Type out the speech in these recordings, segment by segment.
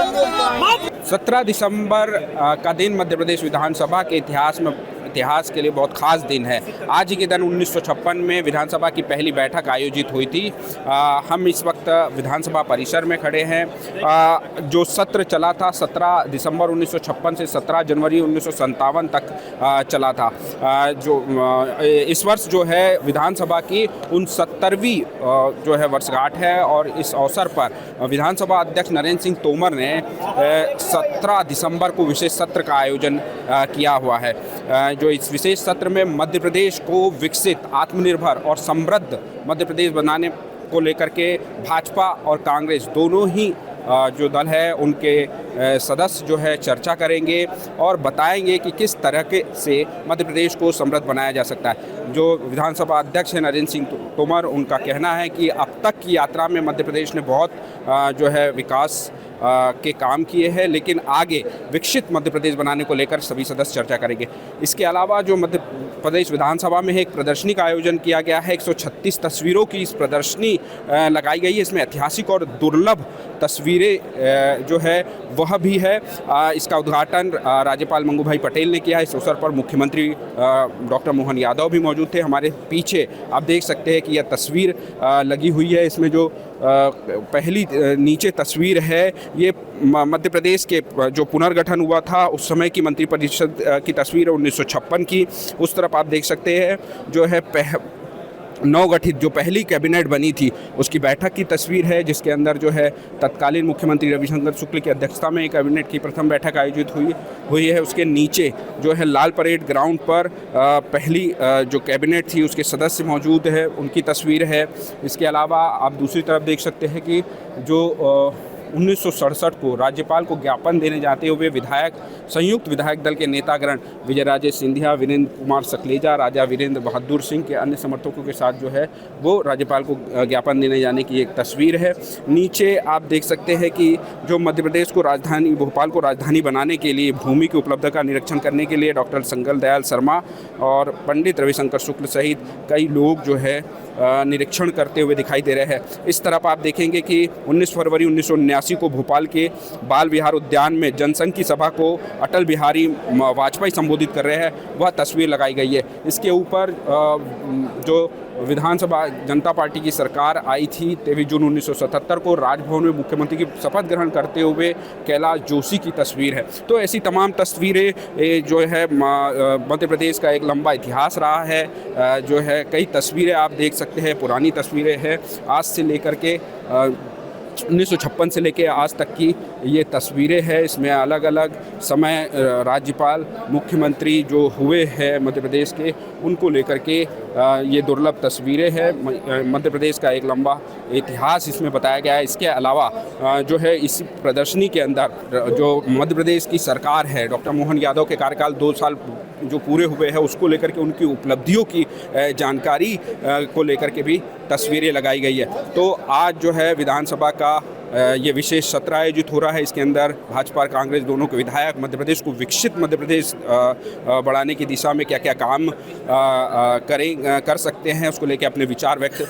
17 दिसंबर का दिन मध्य प्रदेश विधानसभा के इतिहास के लिए बहुत खास दिन है। आज ही के दिन 1956 में विधानसभा की पहली बैठक आयोजित हुई थी। हम इस वक्त विधानसभा परिसर में खड़े हैं। जो सत्र चला था 17 दिसंबर 1956 से 17 जनवरी 1957 तक चला था। इस वर्ष जो है विधानसभा की 69वीं जो है वर्षगांठ है और इस अवसर पर विधानसभा अध्यक्ष नरेंद्र सिंह तोमर ने 17 दिसंबर को विशेष सत्र का आयोजन किया हुआ है। जो इस विशेष सत्र में मध्य प्रदेश को विकसित, आत्मनिर्भर और समृद्ध मध्य प्रदेश बनाने को लेकर के भाजपा और कांग्रेस दोनों ही जो दल है उनके सदस्य जो है चर्चा करेंगे और बताएंगे कि किस तरह से मध्य प्रदेश को समृद्ध बनाया जा सकता है। जो विधानसभा अध्यक्ष हैं नरेंद्र सिंह तोमर, उनका कहना है कि अब तक की यात्रा में मध्य प्रदेश ने बहुत जो है विकास के काम किए हैं, लेकिन आगे विकसित मध्य प्रदेश बनाने को लेकर सभी सदस्य चर्चा करेंगे। इसके अलावा जो मध्य प्रदेश विधानसभा में एक प्रदर्शनी का आयोजन किया गया है। 136 तस्वीरों की इस प्रदर्शनी लगाई गई है। इसमें ऐतिहासिक और दुर्लभ तस्वीरें जो है वह भी है। इसका उद्घाटन राज्यपाल मंगू भाई पटेल ने किया। इस अवसर पर मुख्यमंत्री डॉक्टर मोहन यादव भी मौजूद थे। हमारे पीछे आप देख सकते हैं कि यह तस्वीर लगी हुई है। इसमें जो पहली नीचे तस्वीर है ये मध्य प्रदेश के जो पुनर्गठन हुआ था उस समय की मंत्रिपरिषद की तस्वीर है 1956 की। उस तरफ आप देख सकते हैं जो है नवगठित जो पहली कैबिनेट बनी थी उसकी बैठक की तस्वीर है, जिसके अंदर जो है तत्कालीन मुख्यमंत्री रविशंकर शुक्ल की अध्यक्षता में कैबिनेट की प्रथम बैठक आयोजित हुई है। उसके नीचे जो है लाल परेड ग्राउंड पर पहली जो कैबिनेट थी उसके सदस्य मौजूद है, उनकी तस्वीर है। इसके अलावा आप दूसरी तरफ देख सकते हैं कि जो 1967 को राज्यपाल को ज्ञापन देने जाते हुए संयुक्त विधायक दल के नेतागण विजय राजे सिंधिया, वीरेंद्र कुमार सकलेजा, राजा वीरेंद्र बहादुर सिंह के अन्य समर्थकों के साथ जो है वो राज्यपाल को ज्ञापन देने जाने की एक तस्वीर है। नीचे आप देख सकते हैं कि जो मध्य प्रदेश को भोपाल को राजधानी बनाने के लिए भूमि की उपलब्धता का निरीक्षण करने के लिए डॉक्टर संगल दयाल शर्मा और पंडित रविशंकर शुक्ल सहित कई लोग जो है निरीक्षण करते हुए दिखाई दे रहे हैं। इस तरफ आप देखेंगे कि 19 फरवरी 1979 को भोपाल के बाल विहार उद्यान में जनसंघ की सभा को अटल बिहारी वाजपेयी संबोधित कर रहे हैं, वह तस्वीर लगाई गई है। इसके ऊपर जो विधानसभा जनता पार्टी की सरकार आई थी 23 जून 1977 को राजभवन में मुख्यमंत्री की शपथ ग्रहण करते हुए कैलाश जोशी की तस्वीर है। तो ऐसी तमाम तस्वीरें जो है मध्य प्रदेश का एक लंबा इतिहास रहा है। जो है कई तस्वीरें आप देख सकते हैं, पुरानी तस्वीरें हैं, आज से लेकर के 1956 से लेकर आज तक की ये तस्वीरें हैं। इसमें अलग अलग समय राज्यपाल, मुख्यमंत्री जो हुए हैं मध्य प्रदेश के, उनको लेकर के ये दुर्लभ तस्वीरें हैं। मध्य प्रदेश का एक लंबा इतिहास इसमें बताया गया है। इसके अलावा जो है इस प्रदर्शनी के अंदर जो मध्य प्रदेश की सरकार है, डॉक्टर मोहन यादव के कार्यकाल 2 साल जो पूरे हुए हैं उसको लेकर के उनकी उपलब्धियों की जानकारी को लेकर के भी तस्वीरें लगाई गई है। तो आज जो है विधानसभा का ये विशेष सत्र आयोजित हो रहा है। इसके अंदर भाजपा और कांग्रेस दोनों के विधायक मध्य प्रदेश को विकसित मध्य प्रदेश बढ़ाने की दिशा में क्या क्या काम कर सकते हैं उसको लेकर अपने विचार व्यक्त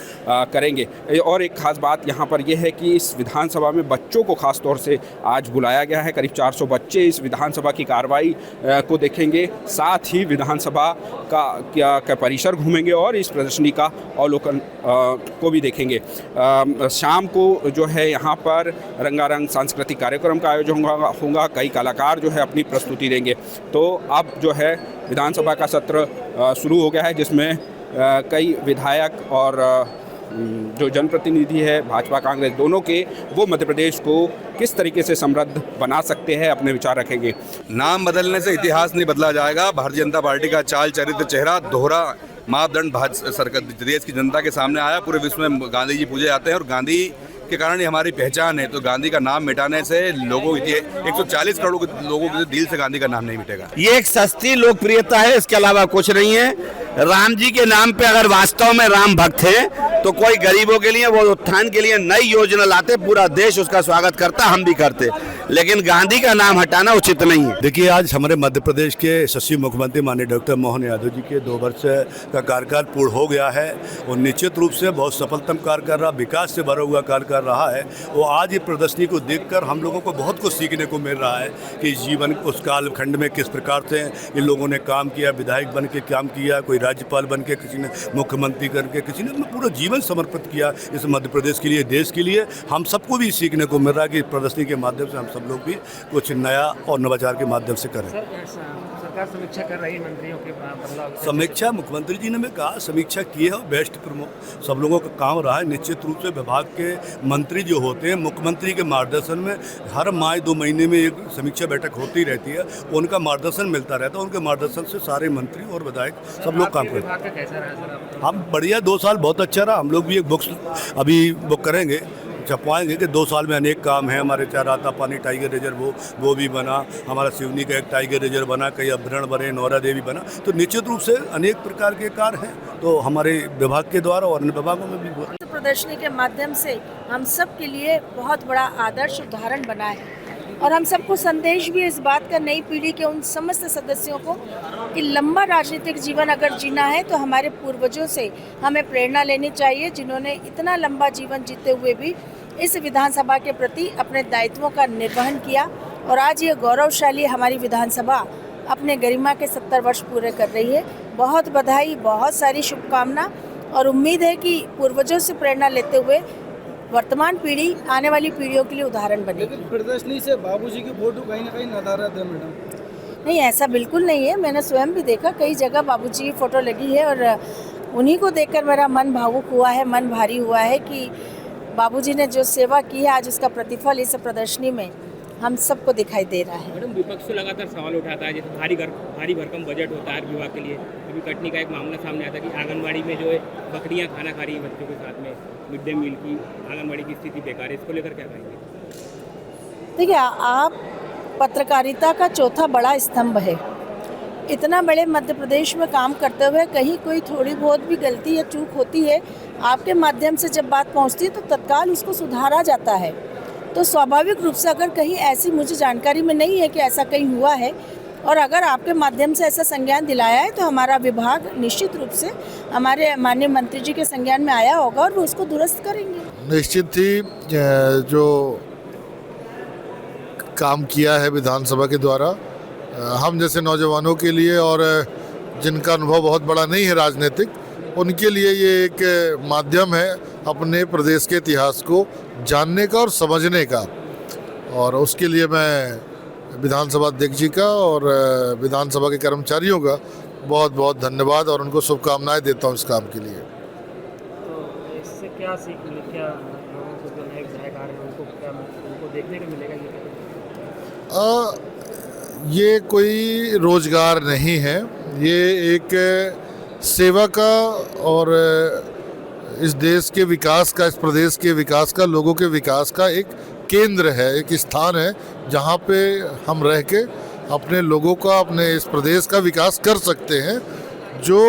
करेंगे। और एक खास बात यहाँ पर यह है कि इस विधानसभा में बच्चों को खास तौर से आज बुलाया गया है। करीब 400 बच्चे इस विधानसभा की कार्रवाई को देखेंगे, साथ ही विधानसभा का परिसर घूमेंगे और इस प्रदर्शनी का अवलोकन को भी देखेंगे। शाम को जो है यहाँ पर रंगारंग सांस्कृतिक कार्यक्रम का आयोजन होगा। कई कलाकार जो है अपनी प्रस्तुति देंगे। तो अब जो है विधानसभा का सत्र शुरू हो गया है, जिसमें कई विधायक और जो जनप्रतिनिधि है भाजपा कांग्रेस दोनों के, वो मध्य प्रदेश को किस तरीके से समृद्ध बना सकते हैं अपने विचार रखेंगे। नाम बदलने से इतिहास नहीं बदला जाएगा। भारतीय जनता पार्टी का चाल चरित्र चेहरा दोहरा मापदंड देश की जनता के सामने आया। पूरे विश्व में गांधी जी पूजे जाते हैं और गांधी के कारण ही हमारी पहचान है। तो गांधी का नाम मिटाने से लोगों की 140 करोड़ लोगों के दिल से गांधी का नाम नहीं मिटेगा। ये एक सस्ती लोकप्रियता है, इसके अलावा कुछ नहीं है। राम जी के नाम पे अगर वास्तव में राम भक्त हैं तो कोई गरीबों के लिए वो उत्थान के लिए नई योजना लाते, पूरा देश उसका स्वागत करता, हम भी करते, लेकिन गांधी का नाम हटाना उचित नहीं है। देखिए, आज हमारे मध्य प्रदेश के यशस्वी मुख्यमंत्री माननीय डॉक्टर मोहन यादव जी के 2 वर्ष का कार्यकाल पूर्ण हो गया है और निश्चित रूप से बहुत सफलतम कार्य कर रहा, विकास से भरा हुआ कार्य कर रहा है। वो आज ये प्रदर्शनी को देखकर हम लोगों को बहुत कुछ सीखने को मिल रहा है कि जीवन उस कालखंड में किस प्रकार से इन लोगों ने काम किया, विधायक बन के काम किया, कोई राज्यपाल बन के, किसी ने मुख्यमंत्री करके, किसी ने अपना पूरा जीवन समर्पित किया इस मध्य प्रदेश के लिए, देश के लिए। हम सबको भी सीखने को मिल रहा है कि प्रदर्शनी के माध्यम से हम सब लोग भी कुछ नया और नवाचार के माध्यम से करें। सरकार समीक्षा कर रही है मंत्रियों के बदलाव। समीक्षा मुख्यमंत्री जी ने भी कहा, समीक्षा की है और बेस्ट प्रमोट सब लोगों का काम रहा है। निश्चित रूप से विभाग के मंत्री जो होते हैं, मुख्यमंत्री के मार्गदर्शन में हर माह 2 महीने में एक समीक्षा बैठक होती रहती है, उनका मार्गदर्शन मिलता रहता है। उनके मार्गदर्शन से सारे मंत्री और विधायक सब लोग काम करते हैं। कैसा रहा सर? हम बढ़िया, 2 साल बहुत अच्छा रहा। हम लोग भी एक बुक्स अभी बुक करेंगे, छपवाएंगे कि 2 साल में अनेक काम है हमारे। चाहे राता पानी टाइगर रिजर्व वो भी बना, हमारा सिवनी का एक टाइगर रिजर्व बना, कई अभ्रण बने, नौरा देवी बना। तो निश्चित रूप से अनेक प्रकार के कार्य हैं तो हमारे विभाग के द्वारा और अन्य विभागों में भी हुआ। प्रदर्शनी के माध्यम से हम सब के लिए बहुत बड़ा आदर्श उदाहरण बना है और हम सबको संदेश भी इस बात का, नई पीढ़ी के उन समस्त सदस्यों को, कि लंबा राजनीतिक जीवन अगर जीना है तो हमारे पूर्वजों से हमें प्रेरणा लेनी चाहिए, जिन्होंने इतना लंबा जीवन जीते हुए भी इस विधानसभा के प्रति अपने दायित्वों का निर्वहन किया। और आज ये गौरवशाली हमारी विधानसभा अपने गरिमा के 70 वर्ष पूरे कर रही है। बहुत बधाई, बहुत सारी शुभकामना और उम्मीद है कि पूर्वजों से प्रेरणा लेते हुए वर्तमान पीढ़ी आने वाली पीढ़ियों के लिए उदाहरण बने। लेकिन प्रदर्शनी से बाबूजी की फोटो कहीं ना कहीं नदारद है मैडम। नहीं, ऐसा बिल्कुल नहीं है। मैंने स्वयं भी देखा, कई जगह बाबूजी की फ़ोटो लगी है और उन्हीं को देखकर मेरा मन भावुक हुआ है, मन भारी हुआ है कि बाबूजी ने जो सेवा की है आज उसका प्रतिफल इस प्रदर्शनी में हम सबको दिखाई दे रहा है। मैडम, विपक्ष से लगातार सवाल उठाता है, जैसे भारी भरकम बजट होता है विभाग के लिए। अभी कटनी का एक मामला सामने आता है कि आंगनबाड़ी में जो है बकरियां खाना खा रही हैं बच्चों के साथ में, मिड डे मील की आंगनबाड़ी की स्थिति बेकार है, इसको लेकर क्या कहेंगे? देखिए, आप पत्रकारिता का चौथा बड़ा स्तंभ है। इतना बड़े मध्य प्रदेश में काम करते हुए कहीं कोई थोड़ी बहुत भी गलती या चूक होती है, आपके माध्यम से जब बात पहुंचती है तो तत्काल उसको सुधारा जाता है। तो स्वाभाविक रूप से अगर कहीं ऐसी, मुझे जानकारी में नहीं है कि ऐसा कहीं हुआ है, और अगर आपके माध्यम से ऐसा संज्ञान दिलाया है तो हमारा विभाग निश्चित रूप से हमारे माननीय मंत्री जी के संज्ञान में आया होगा और वो उसको दुरुस्त करेंगे। निश्चित ही जो काम किया है विधानसभा के द्वारा, हम जैसे नौजवानों के लिए और जिनका अनुभव बहुत बड़ा नहीं है राजनीतिक, उनके लिए ये एक माध्यम है अपने प्रदेश के इतिहास को जानने का और समझने का। और उसके लिए मैं विधानसभा अध्यक्ष जी का और विधानसभा के कर्मचारियों का बहुत बहुत धन्यवाद और उनको शुभकामनाएं देता हूं इस काम के लिए। तो इससे क्या सीख मिली, क्या लोगों को जो नए विधायक आ रहे हैं उनको देखने को मिलेगा? ये कोई रोजगार नहीं है, ये एक सेवा का और इस देश के विकास का, इस प्रदेश के विकास का, लोगों के विकास का एक केंद्र है, एक स्थान है जहाँ पे हम रह के अपने लोगों का, अपने इस प्रदेश का विकास कर सकते हैं। जो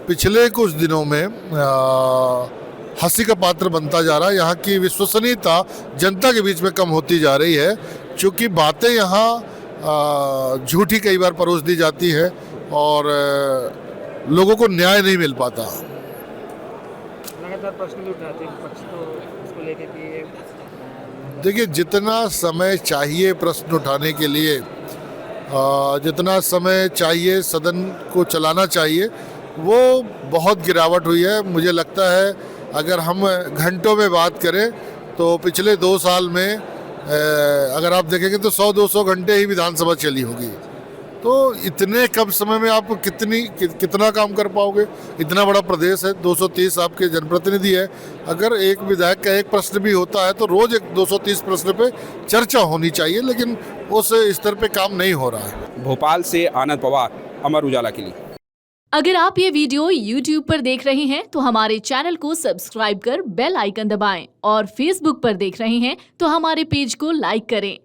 पिछले कुछ दिनों में हंसी का पात्र बनता जा रहा है, यहाँ की विश्वसनीयता जनता के बीच में कम होती जा रही है, क्योंकि बातें यहाँ झूठी कई बार परोस दी जाती है और लोगों को न्याय नहीं मिल पाता। लगातार प्रश्न भी उठाते हैं विपक्ष, तो इसको लेकर कि देखिए, जितना समय चाहिए प्रश्न उठाने के लिए, जितना समय चाहिए सदन को चलाना चाहिए, वो बहुत गिरावट हुई है। मुझे लगता है अगर हम घंटों में बात करें तो पिछले 2 साल में अगर आप देखेंगे तो 100-200 घंटे ही विधानसभा चली होगी। तो इतने कम समय में आप कितना काम कर पाओगे? इतना बड़ा प्रदेश है, 230 आपके जनप्रतिनिधि है। अगर एक विधायक का एक प्रश्न भी होता है तो रोज एक 230 प्रश्न पे चर्चा होनी चाहिए, लेकिन उस स्तर पे काम नहीं हो रहा है। भोपाल से आनंद पवार, अमर उजाला के लिए। अगर आप ये वीडियो YouTube पर देख रहे हैं तो हमारे चैनल को सब्सक्राइब कर बेल आइकन दबाएं, और Facebook पर देख रहे हैं तो हमारे पेज को लाइक करें।